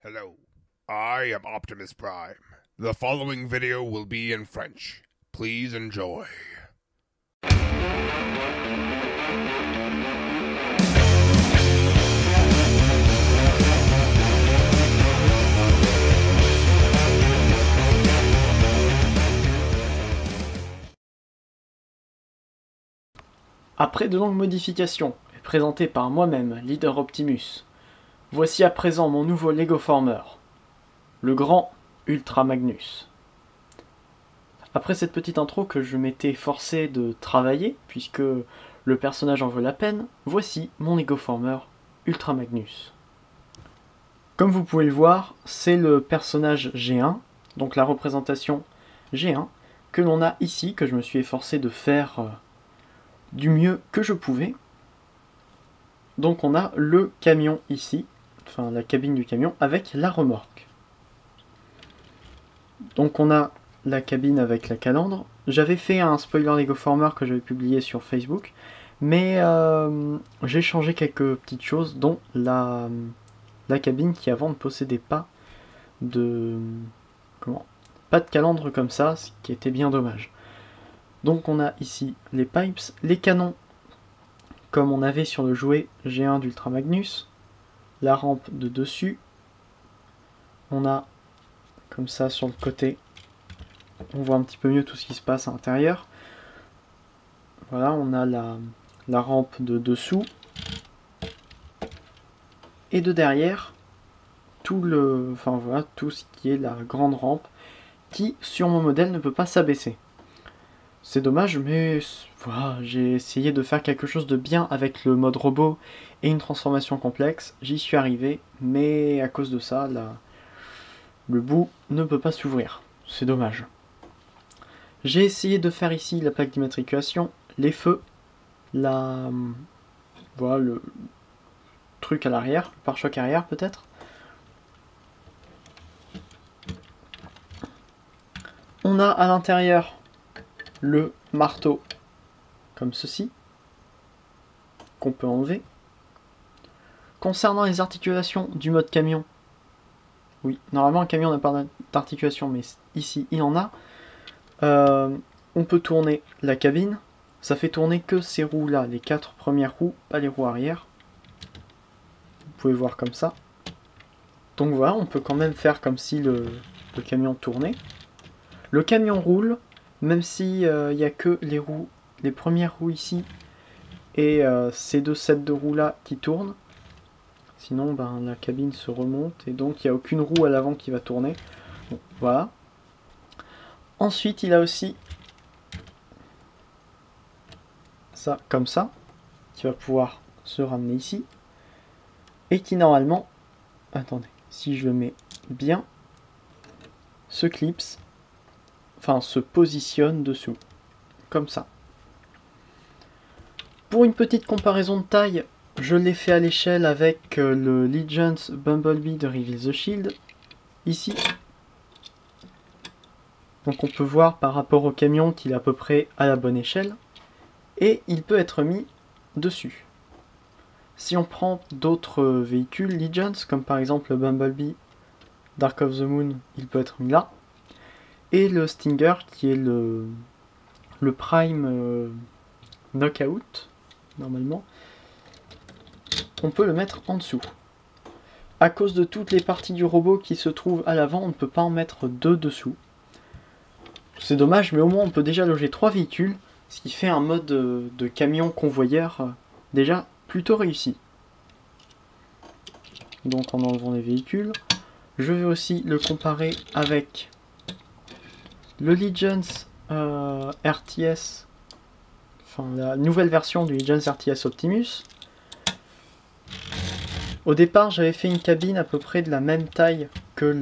Hello, I am Optimus Prime. The following video will be in French. Please enjoy. Après de longues modifications, et présenté par moi-même, Leader Optimus, voici à présent mon nouveau Lego Former, le grand Ultra Magnus. Après cette petite intro que je m'étais forcé de travailler, puisque le personnage en vaut la peine, voici mon Lego Former Ultra Magnus. Comme vous pouvez le voir, c'est le personnage G1, donc la représentation G1, que l'on a ici, que je me suis efforcé de faire du mieux que je pouvais. Donc on a le camion ici, enfin la cabine du camion avec la remorque. Donc on a la cabine avec la calandre. J'avais fait un spoiler Lego Former que j'avais publié sur Facebook, mais j'ai changé quelques petites choses, dont la cabine qui avant ne possédait pas de calandre comme ça, ce qui était bien dommage. Donc on a ici les pipes, les canons comme on avait sur le jouet G1 d'Ultra Magnus, la rampe de dessus, on a comme ça sur le côté, on voit un petit peu mieux tout ce qui se passe à l'intérieur. Voilà, on a la rampe de dessous, et de derrière, tout ce qui est la grande rampe, qui sur mon modèle ne peut pas s'abaisser. C'est dommage, mais voilà, j'ai essayé de faire quelque chose de bien avec le mode robot et une transformation complexe. J'y suis arrivé, mais à cause de ça, le bout ne peut pas s'ouvrir. C'est dommage. J'ai essayé de faire ici la plaque d'immatriculation, les feux, voilà, le truc à l'arrière, le pare-choc arrière peut-être. On a à l'intérieur le marteau comme ceci, qu'on peut enlever. Concernant les articulations du mode camion, oui, normalement un camion n'a pas d'articulation, mais ici il en a. On peut tourner la cabine, ça fait tourner que ces roues là, les 4 premières roues, pas les roues arrière. Vous pouvez voir comme ça. Donc voilà, on peut quand même faire comme si le camion tournait. Le camion roule, même si il n'y a que les premières roues ici et ces deux sets de roues là qui tournent. Sinon la cabine se remonte et donc il n'y a aucune roue à l'avant qui va tourner. Bon, voilà. Ensuite il a aussi ça comme ça, qui va pouvoir se ramener ici. Et qui normalement, attendez, si je le mets bien, se clipse, enfin se positionne dessous, comme ça. Pour une petite comparaison de taille, je l'ai fait à l'échelle avec le Legends Bumblebee de Reveal the Shield, ici. Donc on peut voir par rapport au camion qu'il est à peu près à la bonne échelle, et il peut être mis dessus. Si on prend d'autres véhicules Legends, comme par exemple le Bumblebee Dark of the Moon, il peut être mis là, et le Stinger qui est le Prime Knockout, normalement, on peut le mettre en dessous. À cause de toutes les parties du robot qui se trouvent à l'avant, on ne peut pas en mettre deux dessous. C'est dommage, mais au moins on peut déjà loger 3 véhicules, ce qui fait un mode de camion convoyeur déjà plutôt réussi. Donc en enlevant les véhicules, je vais aussi le comparer avec le Legends RTS, enfin la nouvelle version du Legends RTS Optimus. Au départ, j'avais fait une cabine à peu près de la même taille que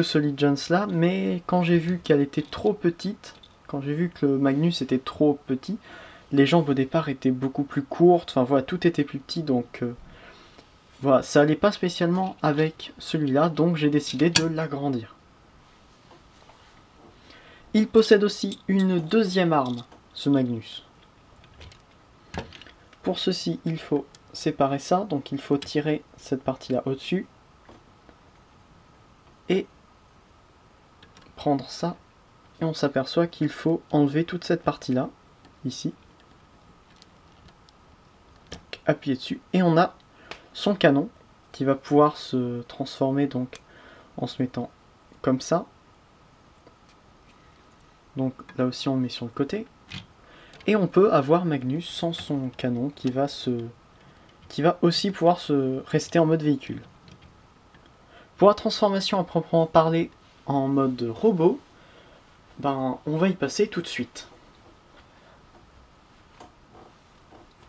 ce Legends là, mais quand j'ai vu qu'elle était trop petite, quand j'ai vu que le Magnus était trop petit, les jambes au départ étaient beaucoup plus courtes, enfin voilà, tout était plus petit, donc voilà, ça allait pas spécialement avec celui-là, donc j'ai décidé de l'agrandir. Il possède aussi une deuxième arme, ce Magnus. Pour ceci, il faut séparer ça, donc il faut tirer cette partie-là au-dessus et prendre ça, et on s'aperçoit qu'il faut enlever toute cette partie-là, ici. Donc, appuyer dessus, et on a son canon qui va pouvoir se transformer donc en se mettant comme ça. Donc là aussi on le met sur le côté. Et on peut avoir Magnus sans son canon qui va aussi pouvoir rester en mode véhicule. Pour la transformation à proprement parler en mode robot, ben on va y passer tout de suite.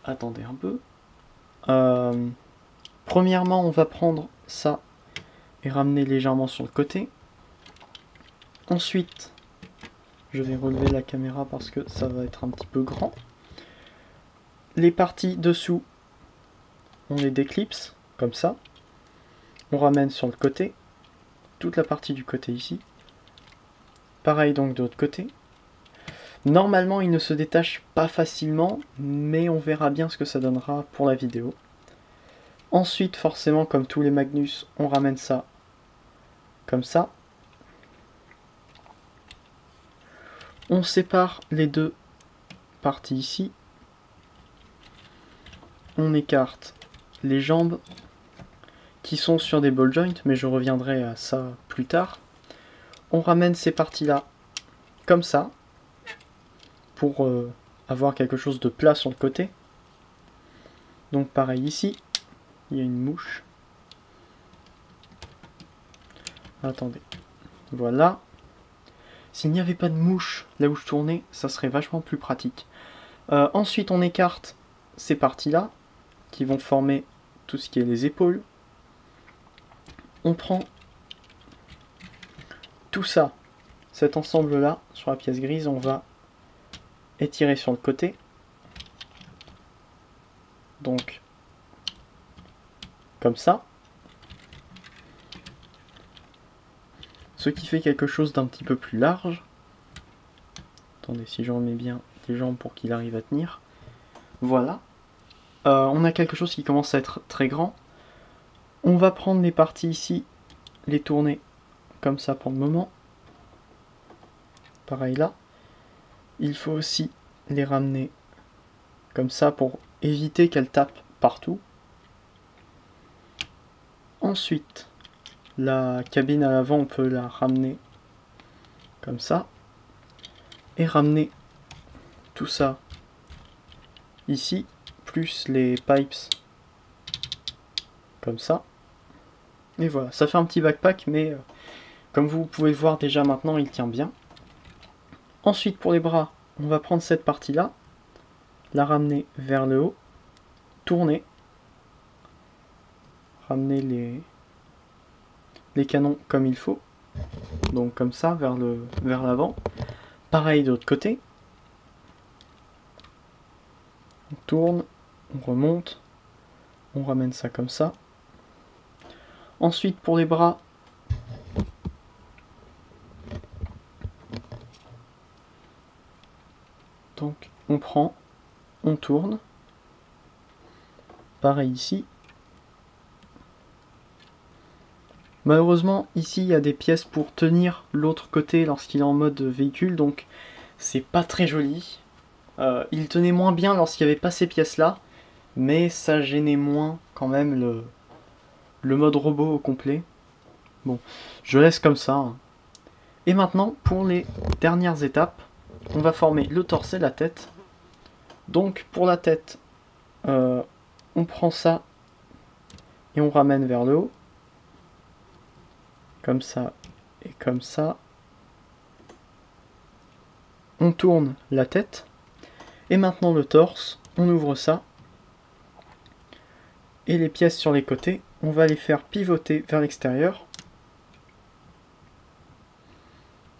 Attendez un peu. Premièrement, on va prendre ça et ramener légèrement sur le côté. Ensuite, je vais relever la caméra parce que ça va être un petit peu grand. Les parties dessous, on les déclipse, comme ça. On ramène sur le côté, toute la partie du côté ici. Pareil donc de l'autre côté. Normalement, il ne se détache pas facilement, mais on verra bien ce que ça donnera pour la vidéo. Ensuite, forcément, comme tous les Magnus, on ramène ça comme ça. On sépare les deux parties ici. On écarte les jambes qui sont sur des ball joints, mais je reviendrai à ça plus tard. On ramène ces parties-là comme ça, pour avoir quelque chose de plat sur le côté. Donc pareil ici, il y a une mouche. Attendez, voilà. S'il n'y avait pas de mouche là où je tournais, ça serait vachement plus pratique. Ensuite on écarte ces parties-là, qui vont former tout ce qui est les épaules. On prend tout ça, cet ensemble-là, sur la pièce grise, on va étirer sur le côté. Donc, comme ça. Ce qui fait quelque chose d'un petit peu plus large. Attendez, si je remets bien les jambes pour qu'il arrive à tenir. Voilà. On a quelque chose qui commence à être très grand. On va prendre les parties ici, les tourner comme ça pour le moment. Pareil là. Il faut aussi les ramener comme ça pour éviter qu'elles tapent partout. Ensuite, la cabine à l'avant, on peut la ramener comme ça. Et ramener tout ça ici, plus les pipes comme ça. Et voilà, ça fait un petit backpack, mais comme vous pouvez le voir déjà maintenant, il tient bien. Ensuite, pour les bras, on va prendre cette partie-là, la ramener vers le haut, tourner, ramener les canons comme il faut, donc comme ça, vers l'avant. Pareil de l'autre côté. On tourne, on remonte, on ramène ça comme ça. Ensuite, pour les bras, donc on prend, on tourne. Pareil ici. Malheureusement, ici, il y a des pièces pour tenir l'autre côté lorsqu'il est en mode véhicule, donc c'est pas très joli. Il tenait moins bien lorsqu'il n'y avait pas ces pièces-là, mais ça gênait moins quand même le mode robot au complet. Bon, je laisse comme ça. Hein. Et maintenant, pour les dernières étapes, on va former le torse et la tête. Donc, pour la tête, on prend ça et on ramène vers le haut. Comme ça et comme ça. On tourne la tête. Et maintenant le torse, on ouvre ça. Et les pièces sur les côtés, on va les faire pivoter vers l'extérieur.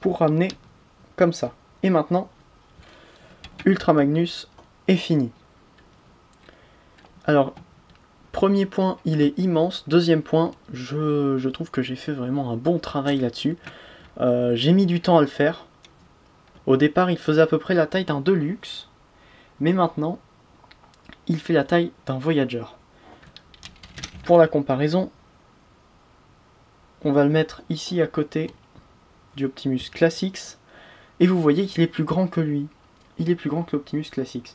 Pour ramener comme ça. Et maintenant, Ultra Magnus est fini. Alors, premier point, il est immense. Deuxième point, je trouve que j'ai fait vraiment un bon travail là-dessus. J'ai mis du temps à le faire. Au départ, il faisait à peu près la taille d'un Deluxe. Mais maintenant, il fait la taille d'un Voyager. pour la comparaison, on va le mettre ici à côté du Optimus Classics, et vous voyez qu'il est plus grand que lui. Il est plus grand que l'Optimus Classics.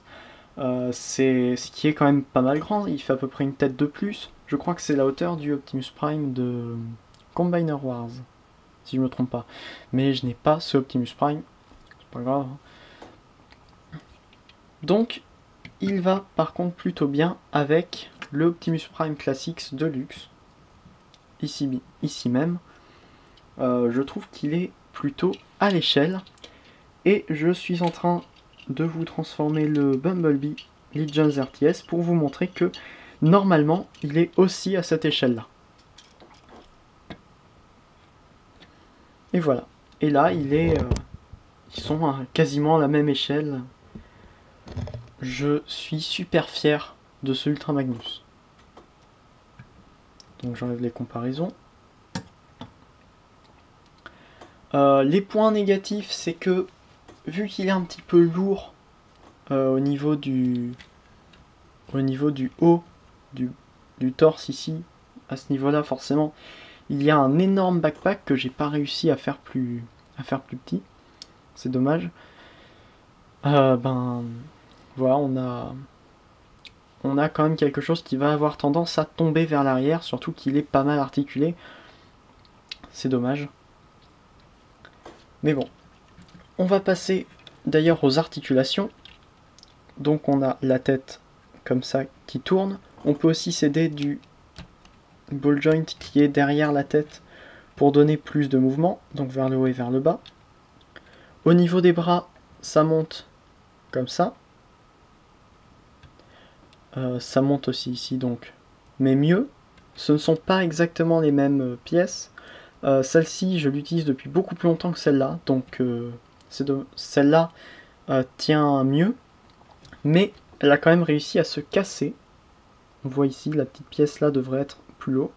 C'est ce qui est quand même pas mal grand, il fait à peu près une tête de plus. Je crois que c'est la hauteur du Optimus Prime de Combiner Wars, si je me trompe pas. Mais je n'ai pas ce Optimus Prime, c'est pas grave. Donc, il va par contre plutôt bien avec le Optimus Prime Classics Deluxe, ici même. Je trouve qu'il est plutôt à l'échelle. Et je suis en train de vous transformer le Bumblebee Legends RTS pour vous montrer que normalement il est aussi à cette échelle là. Et voilà. Et là ils sont à quasiment à la même échelle. Je suis super fier de ce Ultra Magnus. Donc j'enlève les comparaisons. Les points négatifs, c'est que vu qu'il est un petit peu lourd au niveau du haut du torse ici, à ce niveau-là forcément, il y a un énorme backpack que j'ai pas réussi à faire plus petit. C'est dommage. Ben voilà, on a quand même quelque chose qui va avoir tendance à tomber vers l'arrière, surtout qu'il est pas mal articulé. C'est dommage. Mais bon, on va passer d'ailleurs aux articulations. Donc on a la tête comme ça qui tourne. On peut aussi s'aider du ball joint qui est derrière la tête pour donner plus de mouvement, donc vers le haut et vers le bas. Au niveau des bras, ça monte comme ça. Ça monte aussi ici donc, mais mieux. Ce ne sont pas exactement les mêmes pièces. Celle-ci, je l'utilise depuis beaucoup plus longtemps que celle-là, donc celle-là tient mieux, mais elle a quand même réussi à se casser. On voit ici, la petite pièce là devrait être plus haut.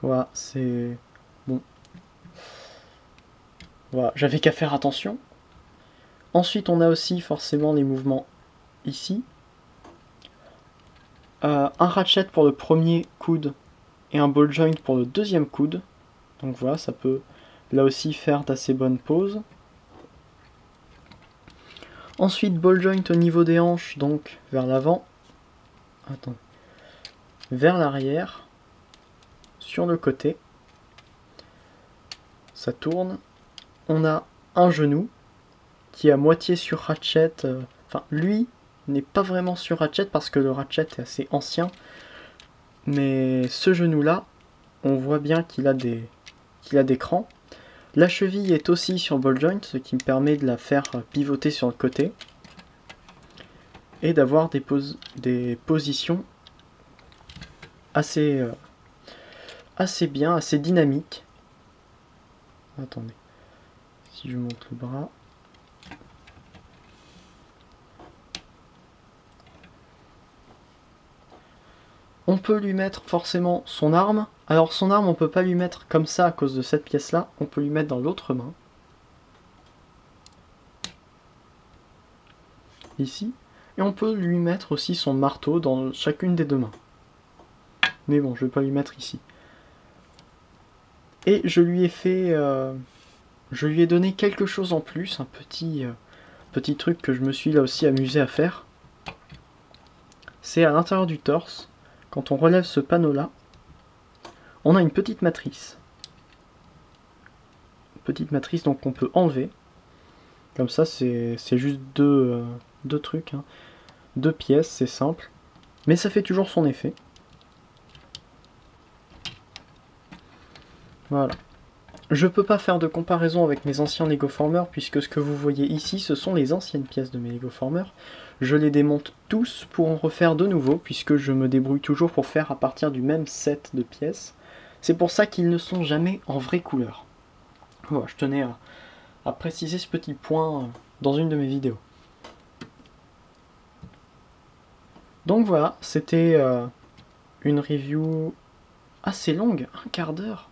Voilà, c'est bon. Voilà, j'avais qu'à faire attention. Ensuite, on a aussi forcément les mouvements ici. Un ratchet pour le premier coude et un ball joint pour le deuxième coude. Donc voilà, ça peut là aussi faire d'assez bonnes pauses. Ensuite, ball joint au niveau des hanches, donc vers l'avant. Attends. Vers l'arrière. Sur le côté. Ça tourne. On a un genou qui est à moitié sur ratchet. Enfin, lui n'est pas vraiment sur ratchet parce que le ratchet est assez ancien. Mais ce genou-là, on voit bien qu'il a des crans. La cheville est aussi sur ball joint, ce qui me permet de la faire pivoter sur le côté. Et d'avoir des positions assez bien, assez dynamiques. Attendez. Si je monte le bras. On peut lui mettre forcément son arme. Alors son arme, on peut pas lui mettre comme ça à cause de cette pièce-là. On peut lui mettre dans l'autre main. Ici. Et on peut lui mettre aussi son marteau dans chacune des deux mains. Mais bon, je vais pas lui mettre ici. Et je lui ai fait... je lui ai donné quelque chose en plus. Un petit truc que je me suis là aussi amusé à faire. C'est à l'intérieur du torse. Quand on relève ce panneau-là, on a une petite matrice. Une petite matrice donc qu'on peut enlever. Comme ça, c'est juste deux trucs. Hein. Deux pièces, c'est simple. Mais ça fait toujours son effet. Voilà. Je peux pas faire de comparaison avec mes anciens Lego Formers puisque ce que vous voyez ici, ce sont les anciennes pièces de mes Lego Formers. Je les démonte tous pour en refaire de nouveau puisque je me débrouille toujours pour faire à partir du même set de pièces. C'est pour ça qu'ils ne sont jamais en vraie couleur. Voilà, je tenais à préciser ce petit point dans une de mes vidéos. Donc voilà, c'était une review assez longue, un quart d'heure.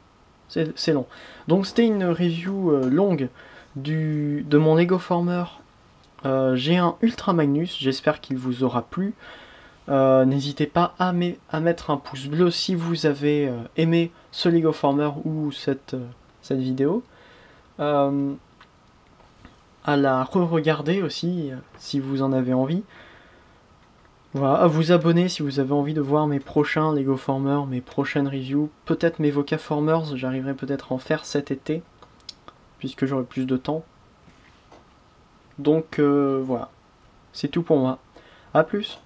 C'est long. Donc c'était une review longue de mon Lego Former G1 Ultra Magnus. J'espère qu'il vous aura plu. N'hésitez pas à mettre un pouce bleu si vous avez aimé ce Lego Former ou cette vidéo. À la re-regarder aussi si vous en avez envie. Voilà, à vous abonner si vous avez envie de voir mes prochains Lego Former, mes prochaines reviews, peut-être mes Voca Formers, j'arriverai peut-être à en faire cet été, puisque j'aurai plus de temps. Donc voilà, c'est tout pour moi. A plus.